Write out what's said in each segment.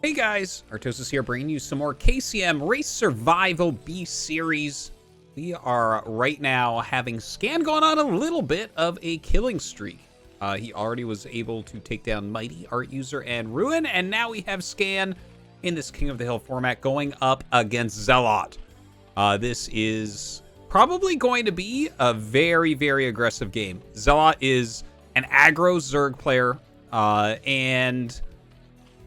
Hey guys, Artosis here, bringing you some more KCM Race Survival B-Series. We are right now having Scan going on a little bit of a killing streak. He already was able to take down Mighty, Art User, and Ruin, and now we have Scan in this King of the Hill format going up against ZeLoT. This is probably going to be a very, very aggressive game. ZeLoT is an aggro Zerg player, and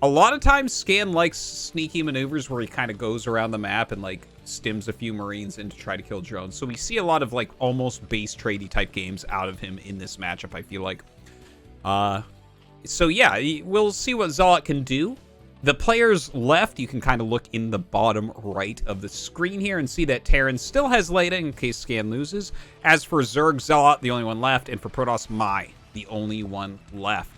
a lot of times Scan likes sneaky maneuvers where he kind of goes around the map and like stims a few Marines in to try to kill drones. So we see a lot of like almost base tradey type games out of him in this matchup, I feel like. So yeah, we'll see what ZeLoT can do. The players left, you can kind of look in the bottom right of the screen here and see that Terran still has Leda in case Scan loses. As for Zerg, ZeLoT, the only one left, and for Protoss, Mai, the only one left.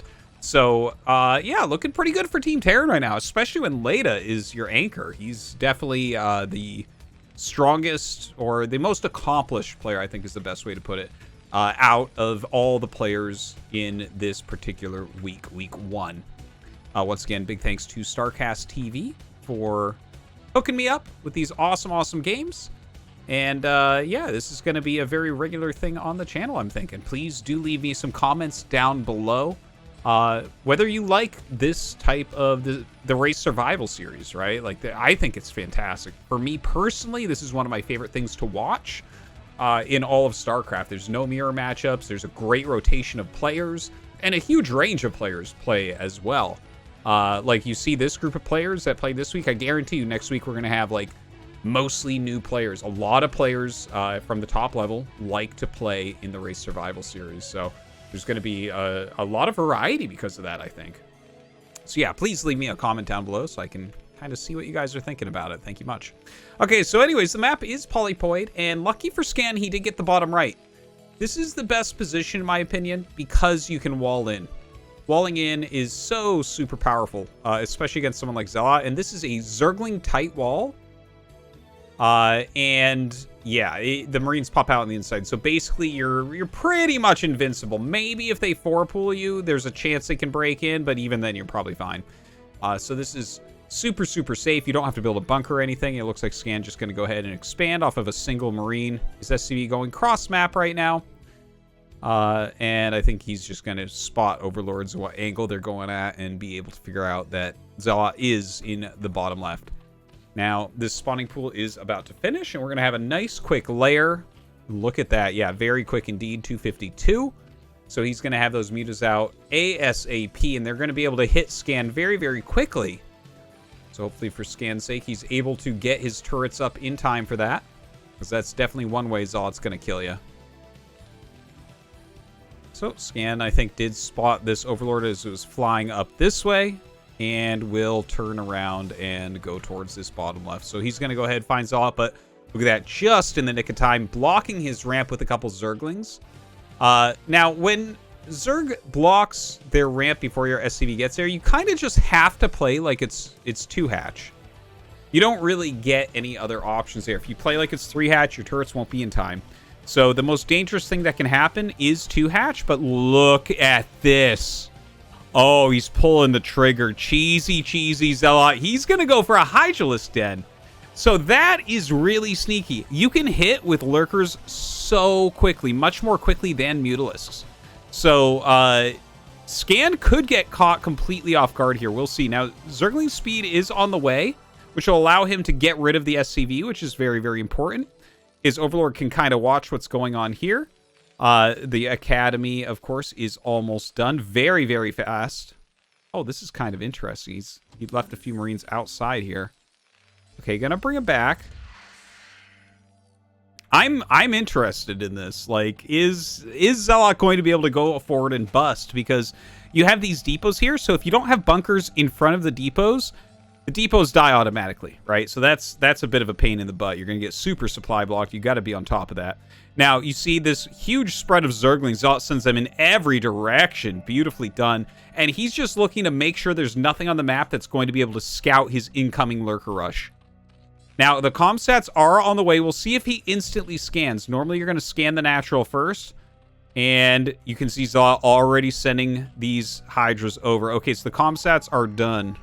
So, yeah, looking pretty good for Team Terran right now, especially when Leda is your anchor. He's definitely the strongest or the most accomplished player, I think is the best way to put it, out of all the players in this particular week, week one. Once again, big thanks to StarCast TV for hooking me up with these awesome, awesome games. And, yeah, this is going to be a very regular thing on the channel, I'm thinking. Please do leave me some comments down below. Whether you like this type of the race survival series, right? Like, I think it's fantastic. For me personally, this is one of my favorite things to watch in all of StarCraft. There's no mirror matchups. There's a great rotation of players and a huge range of players play as well. Like you see this group of players that play this week, I guarantee you next week we're going to have like mostly new players. A lot of players from the top level like to play in the race survival series. So there's going to be a lot of variety because of that, I think. So yeah, please leave me a comment down below so I can kind of see what you guys are thinking about it. Thank you much. Okay, so anyways, the map is polypoid, and lucky for Scan, he did get the bottom right. This is the best position, in my opinion, because you can wall in. Walling in is so super powerful, especially against someone like ZeLoT, and this is a Zergling tight wall. And yeah, the Marines pop out on the inside. So basically, you're pretty much invincible. Maybe if they 4-pool you, there's a chance they can break in, but even then, you're probably fine. So this is super, super safe. You don't have to build a bunker or anything. It looks like Scan just going to go ahead and expand off of a single Marine. His SCV going cross-map right now. And I think he's just going to spot Overlords and what angle they're going at and be able to figure out that ZeLoT is in the bottom left. Now, this spawning pool is about to finish, and we're going to have a nice quick layer. Look at that. Yeah, very quick indeed, 252. So he's going to have those mutas out ASAP, and they're going to be able to hit Scan very, very quickly. So hopefully for Scan's sake, he's able to get his turrets up in time for that, because that's definitely one way ZeLoT's going to kill you. So Scan, I think, did spot this Overlord as it was flying up this way, and will turn around and go towards this bottom left. So he's going to go ahead and find ZeLoT, but look at that, just in the nick of time, blocking his ramp with a couple Zerglings. Now, when Zerg blocks their ramp before your SCV gets there, you kind of just have to play like it's 2-hatch. You don't really get any other options there. If you play like it's 3-hatch, your turrets won't be in time. So the most dangerous thing that can happen is 2-hatch, but look at this. Oh, he's pulling the trigger. Cheesy, cheesy ZeLoT. He's going to go for a Hydralisk Den. So that is really sneaky. You can hit with Lurkers so quickly, much more quickly than Mutalisks. So Scan could get caught completely off guard here. We'll see. Now, Zergling speed is on the way, which will allow him to get rid of the SCV, which is very, very important. His Overlord can kind of watch what's going on here. The Academy, of course, is almost done. Very, very fast. Oh, this is kind of interesting. He left a few Marines outside here. Okay, gonna bring him back. I'm interested in this. Like, is ZeLoT going to be able to go forward and bust? Because you have these depots here, so if you don't have bunkers in front of the depots die automatically, right? So that's a bit of a pain in the butt. You're going to get super supply blocked. You got to be on top of that. Now, you see this huge spread of Zerglings. ZeLoT sends them in every direction. Beautifully done. And he's just looking to make sure there's nothing on the map that's going to be able to scout his incoming Lurker Rush. Now, the comm stats are on the way. We'll see if he instantly scans. Normally, you're going to scan the natural first. And you can see ZeLoT already sending these Hydras over. Okay, so the comm stats are done.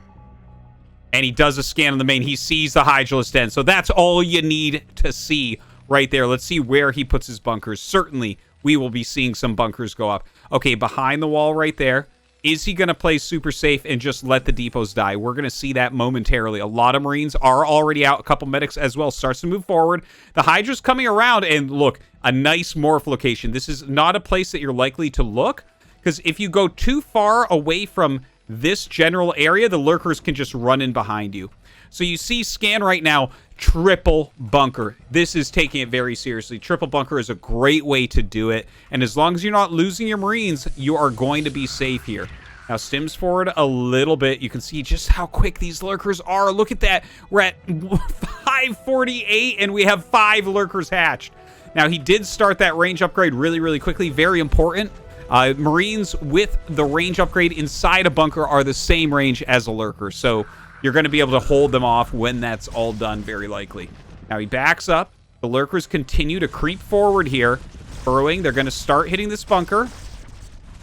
And he does a scan on the main. He sees the Hydralisk Den. So that's all you need to see right there. Let's see where he puts his bunkers. Certainly, we will be seeing some bunkers go up. Okay, behind the wall right there. Is he going to play super safe and just let the depots die? We're going to see that momentarily. A lot of Marines are already out. A couple medics as well. Starts to move forward. The Hydra's coming around. And look, a nice morph location. This is not a place that you're likely to look. Because if you go too far away from this general area, the lurkers can just run in behind you. So you see scan right now, triple bunker. This is taking it very seriously. Triple bunker is a great way to do it. And as long as you're not losing your Marines, you are going to be safe here. Now stims forward a little bit. You can see just how quick these lurkers are. Look at that. We're at 548 and we have 5 lurkers hatched. Now he did start that range upgrade really, really quickly. Very important. Marines with the range upgrade inside a bunker are the same range as a lurker. So you're going to be able to hold them off when that's all done, very likely. Now he backs up. The lurkers continue to creep forward here. Burrowing. They're going to start hitting this bunker.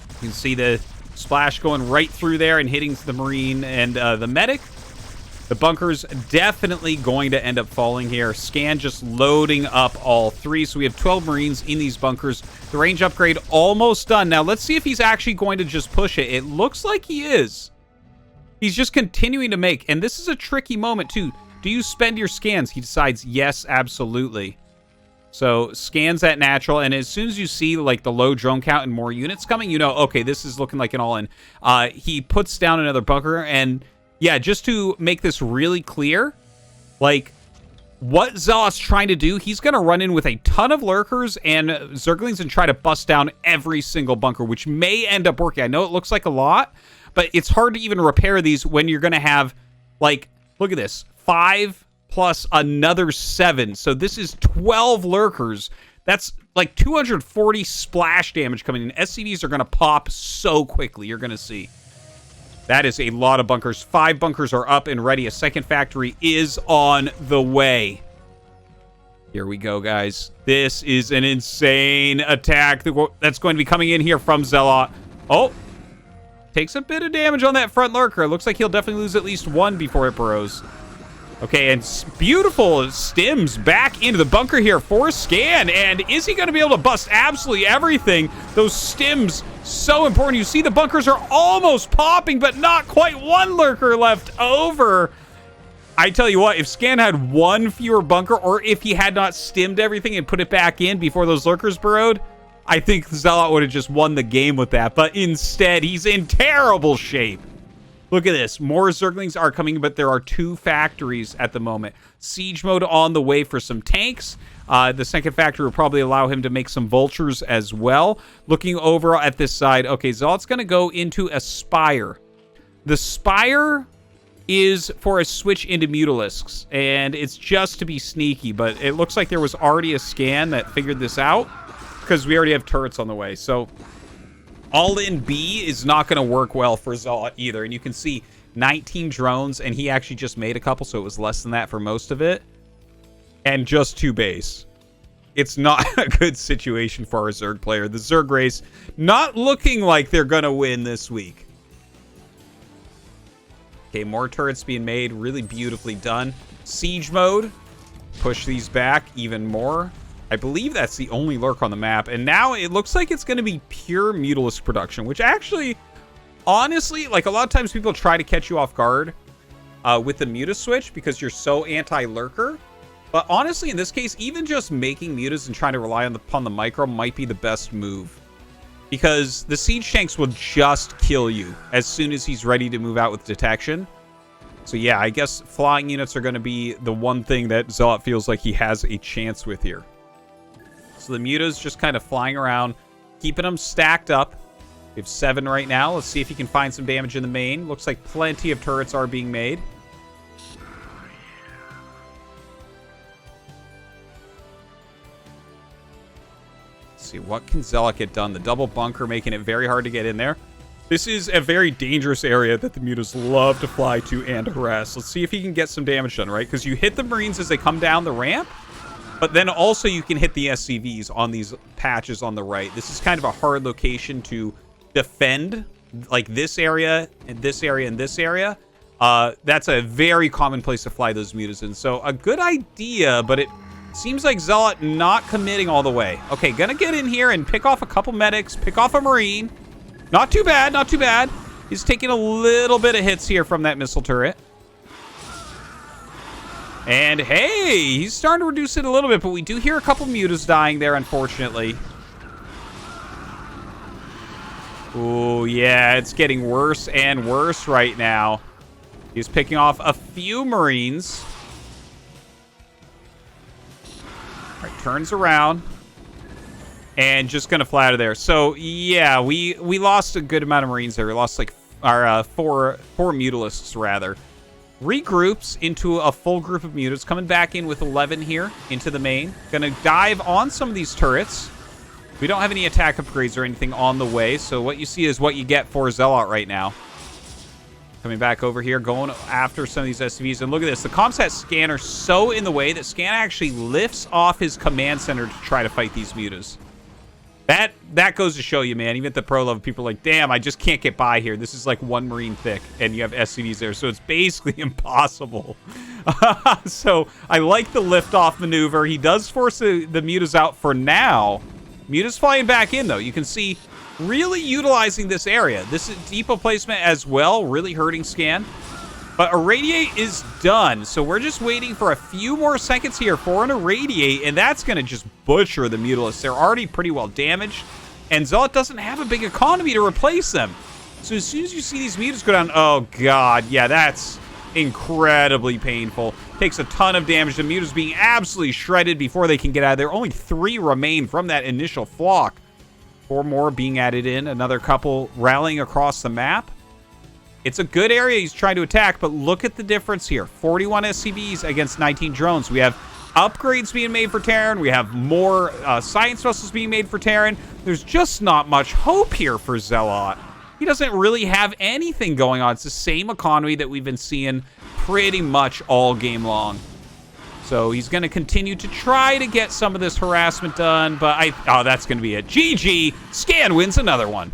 You can see the splash going right through there and hitting the Marine and the medic. The bunker's definitely going to end up falling here. Scan just loading up all 3. So we have 12 Marines in these bunkers. The range upgrade almost done. Now let's see if he's actually going to just push it. It looks like he is. He's just continuing to make. And this is a tricky moment too. Do you spend your scans? He decides yes, absolutely. So scans at natural. And as soon as you see like the low drone count and more units coming, you know, okay, this is looking like an all-in. He puts down another bunker and... yeah, just to make this really clear, like, what ZeLoT's trying to do, he's going to run in with a ton of lurkers and Zerglings and try to bust down every single bunker, which may end up working. I know it looks like a lot, but it's hard to even repair these when you're going to have, like, look at this, 5 plus another 7. So this is 12 lurkers. That's like 240 splash damage coming in. SCVs are going to pop so quickly, you're going to see. That is a lot of bunkers. 5 bunkers are up and ready. A second factory is on the way. Here we go, guys. This is an insane attack that's going to be coming in here from ZeLoT. Oh, takes a bit of damage on that front lurker. It looks like he'll definitely lose at least 1 before it burrows. Okay, and beautiful stims back into the bunker here for scan. And is he going to be able to bust absolutely everything? Those stims, so important. You see the bunkers are almost popping, but not quite. 1 lurker left over. I tell you what, if Scan had 1 fewer bunker, or if he had not stimmed everything and put it back in before those lurkers burrowed, I think ZeLoT would have just won the game with that. But instead, he's in terrible shape. Look at this. More Zerglings are coming, but there are 2 factories at the moment. Siege mode on the way for some tanks. The second factory will probably allow him to make some vultures as well. Looking over at this side. Okay, ZeLoT's going to go into a Spire. The Spire is for a switch into Mutalisks, and it's just to be sneaky, but it looks like there was already a scan that figured this out because we already have turrets on the way. So all-in B is not going to work well for ZeLoT either. And you can see 19 drones, and he actually just made a couple, so it was less than that for most of it. And just 2 base. It's not a good situation for our Zerg player. The Zerg race not looking like they're going to win this week. Okay, more turrets being made. Really beautifully done. Siege mode. Push these back even more. I believe that's the only lurk on the map. And now it looks like it's going to be pure Mutalisk production, which actually, honestly, like a lot of times people try to catch you off guard with the Muta switch because you're so anti-lurker. But honestly, in this case, even just making Mutas and trying to rely upon the micro might be the best move. Because the Siege tanks will just kill you as soon as he's ready to move out with detection. So yeah, I guess flying units are going to be the one thing that ZeLoT feels like he has a chance with here. So the Muta's just kind of flying around, keeping them stacked up. We have 7 right now. Let's see if he can find some damage in the main. Looks like plenty of turrets are being made. Let's see, what can ZeLoT get done? The double bunker making it very hard to get in there. This is a very dangerous area that the Mutas love to fly to and harass. Let's see if he can get some damage done, right? Because you hit the Marines as they come down the ramp, but then also you can hit the SCVs on these patches on the right. This is kind of a hard location to defend, like this area and this area and this area. That's a very common place to fly those mutas in. So a good idea, but it seems like ZeLoT not committing all the way. Okay, gonna get in here and pick off a couple medics, pick off a Marine. Not too bad, not too bad. He's taking a little bit of hits here from that missile turret. And hey, he's starting to reduce it a little bit, but we do hear a couple mutas dying there, unfortunately. Ooh, yeah, it's getting worse and worse right now. He's picking off a few Marines. All right, turns around. And just gonna fly out of there. So, yeah, we lost a good amount of Marines there. We lost, like, our four Mutalisks, rather. Regroups into a full group of mutas, coming back in with 11 here into the main. Gonna dive on some of these turrets. We don't have any attack upgrades or anything on the way, so what you see is what you get for ZeLoT right now. Coming back over here, going after some of these SCVs, and look at this. The Comsat Scanner so in the way that Scan actually lifts off his command center to try to fight these mutas. That goes to show you, man. Even at the pro level, people are like, damn, I just can't get by here. This is like one Marine thick, and you have SCVs there, so it's basically impossible. So I like the liftoff maneuver. He does force the mutas out for now. Mutas flying back in, though. You can see really utilizing this area. This is depot placement as well, really hurting Scan. But Irradiate is done, so we're just waiting for a few more seconds here for an Irradiate, and that's going to just butcher the Mutalisks. They're already pretty well damaged, and ZeLoT doesn't have a big economy to replace them. So as soon as you see these mutas go down, oh god, yeah, that's incredibly painful. Takes a ton of damage. The mutas being absolutely shredded before they can get out of there. Only 3 remain from that initial flock. 4 more being added in, another couple rallying across the map. It's a good area he's trying to attack, but look at the difference here. 41 SCVs against 19 drones. We have upgrades being made for Terran. We have more science vessels being made for Terran. There's just not much hope here for ZeLoT. He doesn't really have anything going on. It's the same economy that we've been seeing pretty much all game long. So he's going to continue to try to get some of this harassment done, but oh, that's going to be it. GG. Scan wins another one.